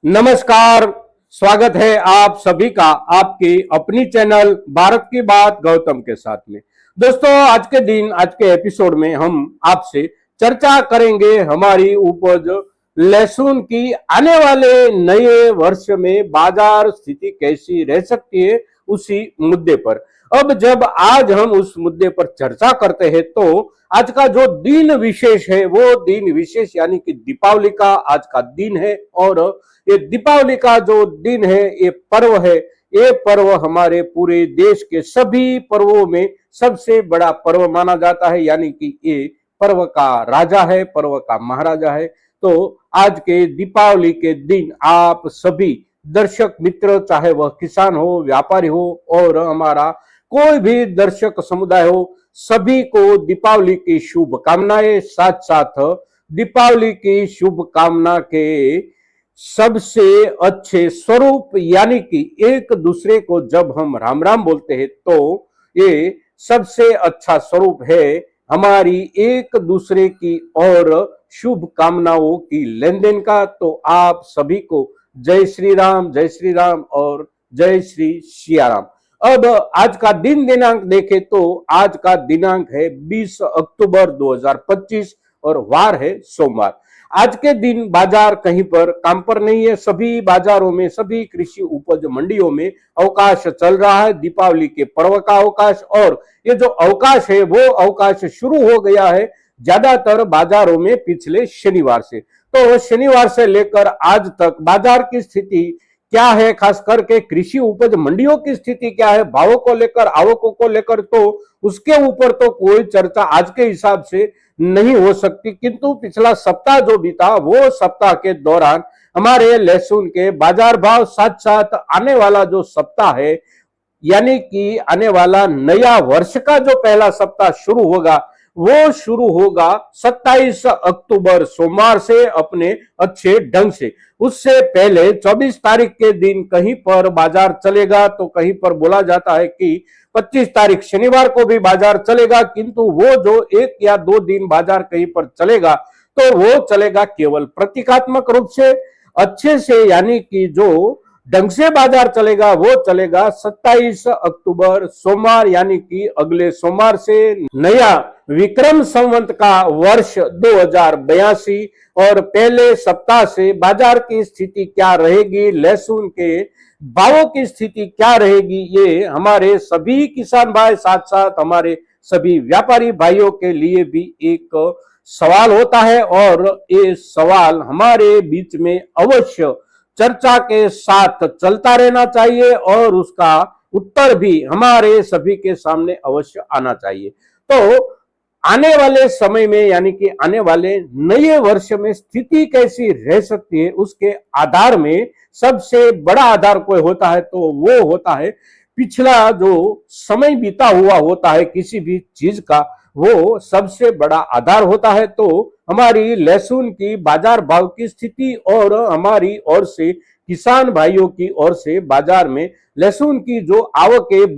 नमस्कार। स्वागत है आप सभी का आपकी अपनी चैनल भारत की बात गौतम के साथ में। दोस्तों, आज के दिन आज के एपिसोड में हम आपसे चर्चा करेंगे हमारी उपज लहसुन की आने वाले नए वर्ष में बाजार स्थिति कैसी रह सकती है, उसी मुद्दे पर। अब जब आज हम उस मुद्दे पर चर्चा करते हैं तो आज का जो दिन विशेष है वो दिन विशेष यानी कि दीपावली का आज का दिन है। और ये दीपावली का जो दिन है, ये पर्व है, ये पर्व हमारे पूरे देश के सभी पर्वों में सबसे बड़ा पर्व माना जाता है, यानी कि ये पर्व का राजा है, पर्व का महाराजा है। तो आज के दीपावली के दिन आप सभी दर्शक मित्र, चाहे वह किसान हो, व्यापारी हो और हमारा कोई भी दर्शक समुदाय हो, सभी को दीपावली की शुभकामनाएं। साथ साथ दीपावली की शुभकामना के सबसे अच्छे स्वरूप यानी कि एक दूसरे को जब हम राम राम बोलते हैं तो ये सबसे अच्छा स्वरूप है हमारी एक दूसरे की और शुभकामनाओं की लेन देन का। तो आप सभी को जय श्री राम और जय श्री सिया राम। अब आज का दिन दिनांक देखें तो आज का दिनांक है 20 अक्टूबर 2025 और वार है सोमवार। आज के दिन बाजार कहीं पर काम पर नहीं है। सभी बाजारों में, सभी कृषि उपज मंडियों में अवकाश चल रहा है, दीपावली के पर्व का अवकाश। और ये जो अवकाश है वो अवकाश शुरू हो गया है ज्यादातर बाजारों में पिछले शनिवार से। तो शनिवार से लेकर आज तक बाजार की स्थिति क्या है, खास करके कृषि उपज मंडियों की स्थिति क्या है, भावों को लेकर, आवकों को लेकर, तो उसके ऊपर तो कोई चर्चा आज के हिसाब से नहीं हो सकती। किंतु पिछला सप्ताह जो बीता वो सप्ताह के दौरान हमारे लहसुन के बाजार भाव, साथ साथ आने वाला जो सप्ताह है यानी कि आने वाला नया वर्ष का जो पहला सप्ताह शुरू होगा वो शुरू होगा 27 अक्टूबर सोमवार से अपने अच्छे ढंग से। उससे पहले 24 तारीख के दिन कहीं पर बाजार चलेगा, तो कहीं पर बोला जाता है कि 25 तारीख शनिवार को भी बाजार चलेगा। किंतु वो जो 1 या 2 दिन बाजार कहीं पर चलेगा तो वो चलेगा केवल प्रतीकात्मक रूप से, अच्छे से, यानी कि जो ढंग से बाजार चलेगा वो चलेगा 27 अक्टूबर सोमवार, यानी कि अगले सोमवार से नया विक्रम संवत का वर्ष 2082। और पहले सप्ताह से बाजार की स्थिति क्या रहेगी, लहसुन के भावों की स्थिति क्या रहेगी, ये हमारे सभी किसान भाई, साथ साथ हमारे सभी व्यापारी भाइयों के लिए भी एक सवाल होता है। और ये सवाल हमारे बीच में अवश्य चर्चा के साथ चलता रहना चाहिए और उसका उत्तर भी हमारे सभी के सामने अवश्य आना चाहिए। तो आने वाले समय में यानी कि आने वाले नए वर्ष में स्थिति कैसी रह सकती है, उसके आधार में सबसे बड़ा आधार कोई होता है तो वो होता है पिछला जो समय बीता हुआ होता है किसी भी चीज का, वो सबसे बड़ा आधार होता है। तो हमारी लहसुन की बाजार भाव की स्थिति और हमारी ओर से किसान भाइयों की ओर से बाजार में लहसुन की जो आवकें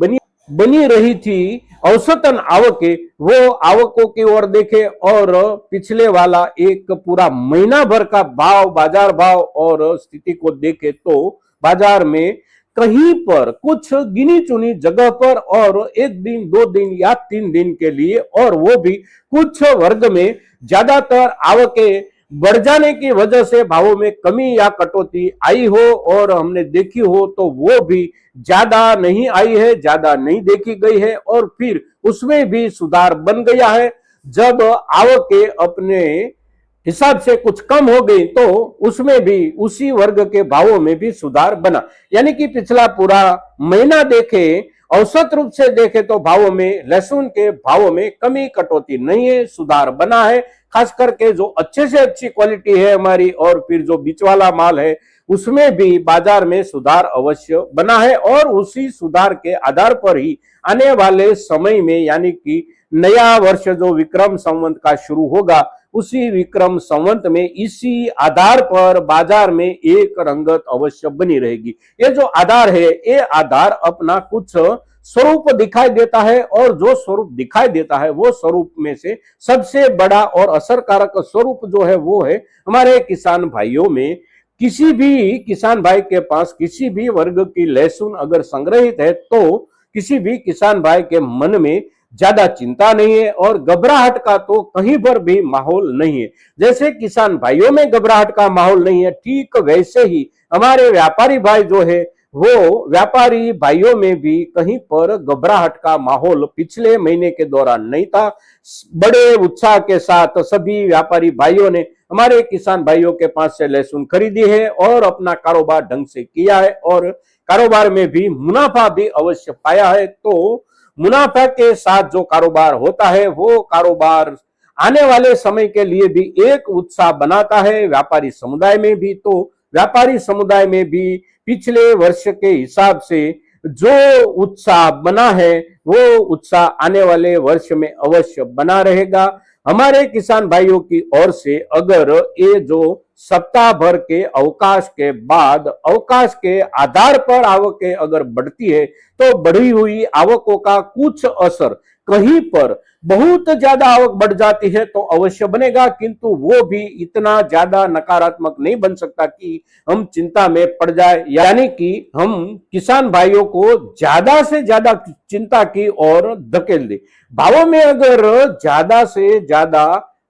बनी रही थी, औसतन आवकें, वो आवकों की ओर देखे और पिछले वाला एक पूरा महीना भर का भाव, बाजार भाव और स्थिति को देखे तो बाजार में कहीं पर कुछ गिनी चुनी जगह पर और 1 दिन 2 दिन या 3 दिन के लिए, और वो भी कुछ वर्ग में ज्यादातर आवकें बढ़ जाने की वजह से भावों में कमी या कटौती आई हो, और हमने देखी हो तो वो भी ज्यादा नहीं आई है, ज्यादा नहीं देखी गई है, और फिर उसमें भी सुधार बन गया है। जब आवकें अपने हिसाब से कुछ कम हो गई तो उसमें भी उसी वर्ग के भावों में भी सुधार बना। यानी कि पिछला पूरा महीना देखे, औसत रूप से देखे तो भावों में, लहसुन के भावों में कमी कटौती नहीं है, सुधार बना है। खास करके जो अच्छे से अच्छी क्वालिटी है हमारी और फिर जो बीच वाला माल है उसमें भी बाजार में सुधार अवश्य बना है। और उसी सुधार के आधार पर ही आने वाले समय में यानी कि नया वर्ष जो विक्रम संवत का शुरू होगा, उसी विक्रम संवत में इसी आधार पर बाजार में एक रंगत अवश्य बनी रहेगी। ये जो आधार है, ये आधार अपना कुछ स्वरूप दिखाई देता है, और जो स्वरूप दिखाई देता है वो स्वरूप में से सबसे बड़ा और असरकारक स्वरूप जो है वो है हमारे किसान भाइयों में किसी भी किसान भाई के पास किसी भी वर्ग की लहसुन अगर संग्रहित है तो किसी भी किसान भाई के मन में ज्यादा चिंता नहीं है और घबराहट का तो कहीं पर भी माहौल नहीं है। जैसे किसान भाइयों में घबराहट का माहौल नहीं है, ठीक वैसे ही हमारे व्यापारी भाई जो है वो व्यापारी भाइयों में भी कहीं पर घबराहट का माहौल पिछले महीने के दौरान नहीं था। बड़े उत्साह के साथ सभी व्यापारी भाइयों ने हमारे किसान भाइयों के पास से लहसुन खरीदी है और अपना कारोबार ढंग से किया है और कारोबार में भी मुनाफा भी अवश्य पाया है। तो मुनाफा के साथ जो कारोबार होता है वो कारोबार आने वाले समय के लिए भी एक उत्साह बनाता है व्यापारी समुदाय में भी। तो व्यापारी समुदाय में भी पिछले वर्ष के हिसाब से जो उत्साह बना है वो उत्साह आने वाले वर्ष में अवश्य बना रहेगा। हमारे किसान भाइयों की ओर से अगर ये जो सप्ताह भर के अवकाश के बाद अवकाश के आधार पर आवकें अगर बढ़ती है तो बढ़ी हुई आवकों का कुछ असर कहीं पर बहुत ज्यादा आवक बढ़ जाती है तो अवश्य बनेगा, किंतु वो भी इतना ज्यादा नकारात्मक नहीं बन सकता कि हम चिंता में पड़ जाए, यानी कि हम किसान भाइयों को ज्यादा से ज्यादा चिंता की ओर धकेल दे। भावों में अगर ज्यादा से ज्यादा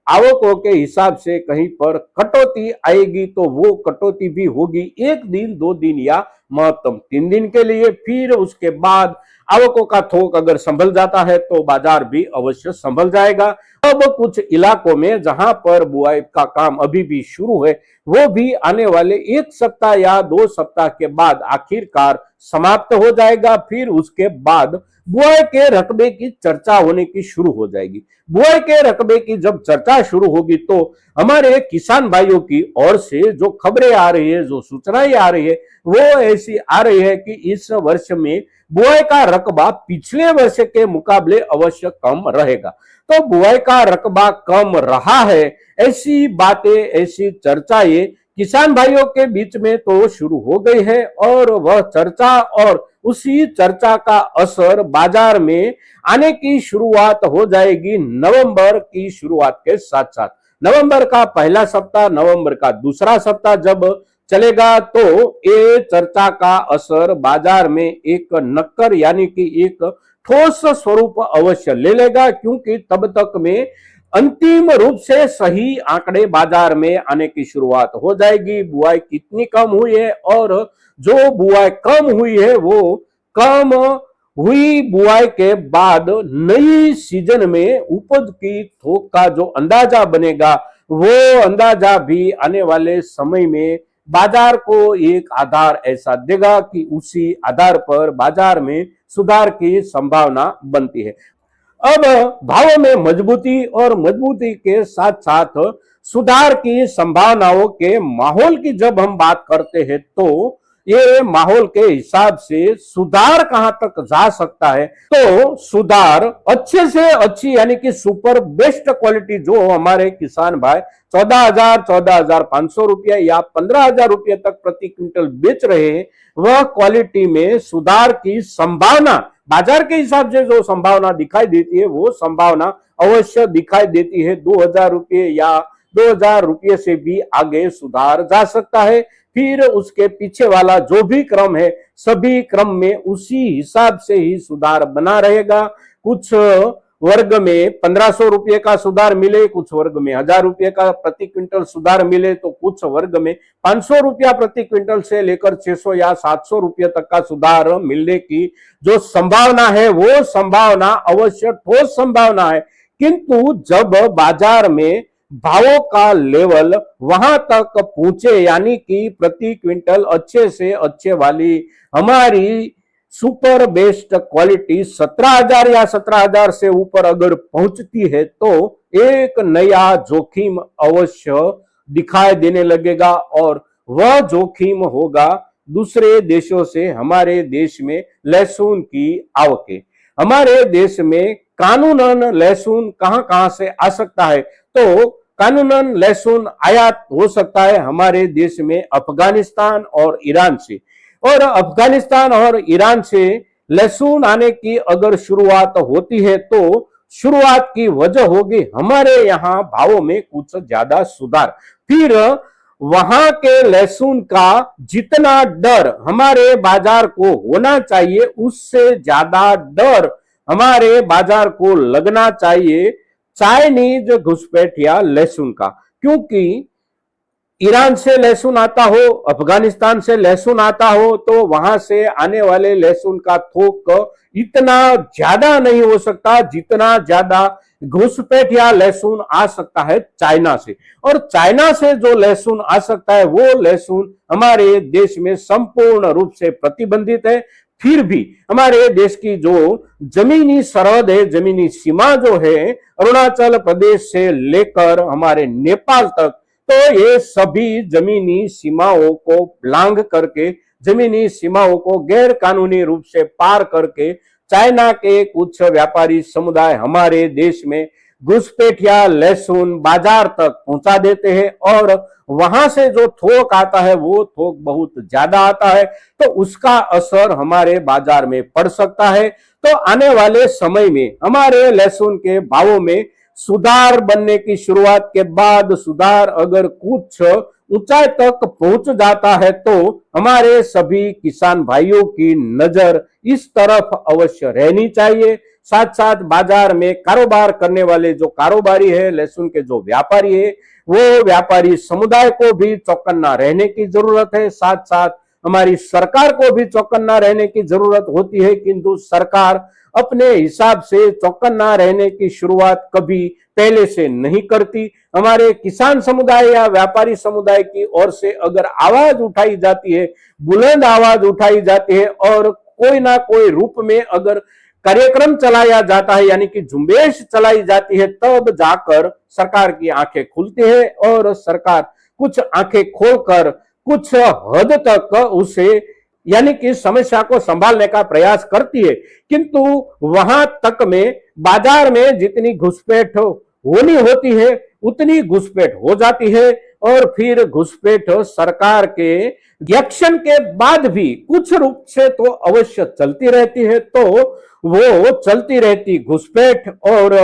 आवकों के हिसाब से कहीं पर कटौती आएगी तो वो कटौती भी होगी 1 दिन 2 दिन या महत्तम 3 दिन के लिए। फिर उसके बाद आवकों का थोक अगर संभल जाता है तो बाजार भी अवश्य संभल जाएगा। अब कुछ इलाकों में जहां पर बुआई का काम अभी भी शुरू है वो भी आने वाले 1 सप्ताह या 2 सप्ताह के बाद आखिरकार समाप्त हो जाएगा। फिर उसके बाद बुआई के रकबे की चर्चा होने की शुरू हो जाएगी। बुआई के रकबे की जब चर्चा शुरू होगी तो हमारे किसान भाइयों की ओर से जो खबरें आ रही है, जो सूचनाएं आ रही है वो ऐसी आ रही है कि इस वर्ष में बुआई का रकबा पिछले वर्ष के मुकाबले अवश्य कम रहेगा। तो बुआई का रकबा कम रहा है ऐसी बातें, ऐसी चर्चाएं किसान भाइयों के बीच में तो शुरू हो गई है और वह चर्चा और उसी चर्चा का असर बाजार में आने की शुरुआत हो जाएगी नवंबर की शुरुआत के साथ साथ। नवंबर का पहला सप्ताह, नवंबर का दूसरा सप्ताह जब चलेगा तो ये चर्चा का असर बाजार में एक नक्कर यानी कि एक ठोस स्वरूप अवश्य ले लेगा, क्योंकि तब तक में अंतिम रूप से सही आंकड़े बाजार में आने की शुरुआत हो जाएगी। बुआई कितनी कम हुई है और जो बुआई कम हुई है वो कम हुई बुआई के बाद नई सीजन में उपज की थोक का जो अंदाजा बनेगा वो अंदाजा भी आने वाले समय में बाजार को एक आधार ऐसा देगा कि उसी आधार पर बाजार में सुधार की संभावना बनती है। अब भावों में मजबूती और मजबूती के साथ साथ सुधार की संभावनाओं के माहौल की जब हम बात करते हैं तो ये माहौल के हिसाब से सुधार कहां तक जा सकता है, तो सुधार अच्छे से अच्छी यानी कि सुपर बेस्ट क्वालिटी जो हमारे किसान भाई 14,000 14,500 रुपया या 15,000 रुपये तक प्रति क्विंटल बेच रहे हैं वह क्वालिटी में सुधार की संभावना बाजार के हिसाब से जो संभावना दिखाई देती है वो संभावना अवश्य दिखाई देती है। 2,000 रुपये या 2,000 रुपये से भी आगे सुधार जा सकता है। फिर उसके पीछे वाला जो भी क्रम है सभी क्रम में उसी हिसाब से ही सुधार बना रहेगा। कुछ वर्ग में 1,500 रुपये का सुधार मिले, कुछ वर्ग में 1,000 रुपये का प्रति क्विंटल सुधार मिले, तो कुछ वर्ग में 500 रुपया प्रति क्विंटल से लेकर 600 या 700 रुपये तक का सुधार मिलने की जो संभावना है वो संभावना अवश्य ठोस संभावना है। किंतु जब बाजार में भावों का लेवल वहां तक पहुंचे यानी कि प्रति क्विंटल अच्छे से अच्छे वाली हमारी सुपर बेस्ट क्वालिटी 17,000 या 17,000 से ऊपर अगर पहुंचती है तो एक नया जोखिम अवश्य दिखाई देने लगेगा और वह जोखिम होगा दूसरे देशों से हमारे देश में लहसुन की आवकें। हमारे देश में कानूनन लहसुन कहां से आ सकता है, तो कानूनन लहसुन आयात हो सकता है हमारे देश में अफगानिस्तान और ईरान से, और अफगानिस्तान और ईरान से लहसुन आने की अगर शुरुआत होती है तो शुरुआत की वजह होगी हमारे यहाँ भावों में कुछ ज्यादा सुधार। फिर वहां के लहसुन का जितना डर हमारे बाजार को होना चाहिए उससे ज्यादा डर हमारे बाजार को लगना चाहिए चाइनीज घुसपैठ या लहसुन का। क्योंकि ईरान से लहसुन आता हो, अफगानिस्तान से लहसुन आता हो, तो वहां से आने वाले लहसुन का थोक इतना ज्यादा नहीं हो सकता जितना ज्यादा घुसपैठ या लहसुन आ सकता है चाइना से। और चाइना से जो लहसुन आ सकता है वो लहसुन हमारे देश में संपूर्ण रूप से प्रतिबंधित है। फिर भी हमारे देश की जो जमीनी सरहद है, जमीनी सीमा जो है, अरुणाचल प्रदेश से लेकर हमारे नेपाल तक, तो ये सभी जमीनी सीमाओं को लांघ करके, जमीनी सीमाओं को गैर कानूनी रूप से पार करके चाइना के कुछ व्यापारी समुदाय हमारे देश में घुसपैठ या लहसुन बाजार तक पहुंचा देते हैं। और वहां से जो थोक आता है वो थोक बहुत ज्यादा आता है, तो उसका असर हमारे बाजार में पड़ सकता है। तो आने वाले समय में हमारे लहसुन के भावों में सुधार बनने की शुरुआत के बाद सुधार अगर कुछ ऊंचाई तक पहुंच जाता है तो हमारे सभी किसान भाइयों की नजर इस तरफ अवश्य रहनी चाहिए। साथ साथ बाजार में कारोबार करने वाले जो कारोबारी है, लहसुन के जो व्यापारी है, वो व्यापारी समुदाय को भी चौकन्ना रहने की जरूरत है। साथ साथ हमारी सरकार को भी चौकन्ना रहने की जरूरत होती है, किंतु सरकार अपने हिसाब से चौकन्ना रहने की शुरुआत कभी पहले से नहीं करती। हमारे किसान समुदाय या व्यापारी समुदाय की ओर से अगर आवाज उठाई जाती है, बुलंद आवाज उठाई जाती है और कोई ना कोई रूप में अगर कार्यक्रम चलाया जाता है, यानी कि झुंबेश चलाई जाती है, तब जाकर सरकार की आंखें खुलती है और सरकार कुछ आंखें खोलकर कुछ हद तक उसे यानी कि समस्या को संभालने का प्रयास करती है। किंतु वहां तक में बाजार में जितनी घुसपैठ होनी होती है उतनी घुसपैठ हो जाती है और फिर घुसपैठ सरकार के एक्शन के बाद भी कुछ रूप से तो अवश्य चलती रहती है। तो वो चलती रहती घुसपैठ और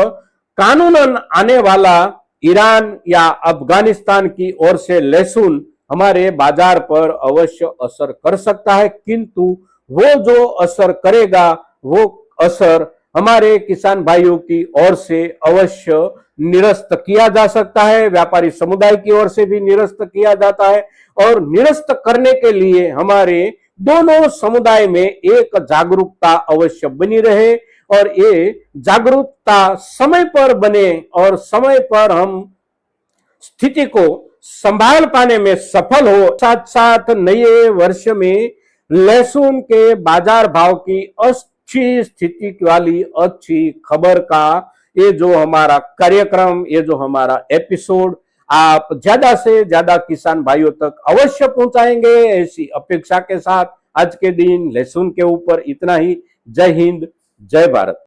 कानूनन आने वाला ईरान या अफगानिस्तान की ओर से लहसुन हमारे बाजार पर अवश्य असर कर सकता है, किंतु वो जो असर करेगा वो असर हमारे किसान भाइयों की ओर से अवश्य निरस्त किया जा सकता है, व्यापारी समुदाय की ओर से भी निरस्त किया जाता है। और निरस्त करने के लिए हमारे दोनों समुदाय में एक जागरूकता अवश्य बनी रहे और ये जागरूकता समय पर बने और समय पर हम स्थिति को संभाल पाने में सफल हो। साथ साथ नए वर्ष में लहसुन के बाजार भाव की अच्छी स्थिति वाली अच्छी खबर का ये जो हमारा कार्यक्रम, ये जो हमारा एपिसोड आप ज्यादा से ज्यादा किसान भाइयों तक अवश्य पहुंचाएंगे, ऐसी अपेक्षा के साथ आज के दिन लहसुन के ऊपर इतना ही। जय हिंद, जय भारत।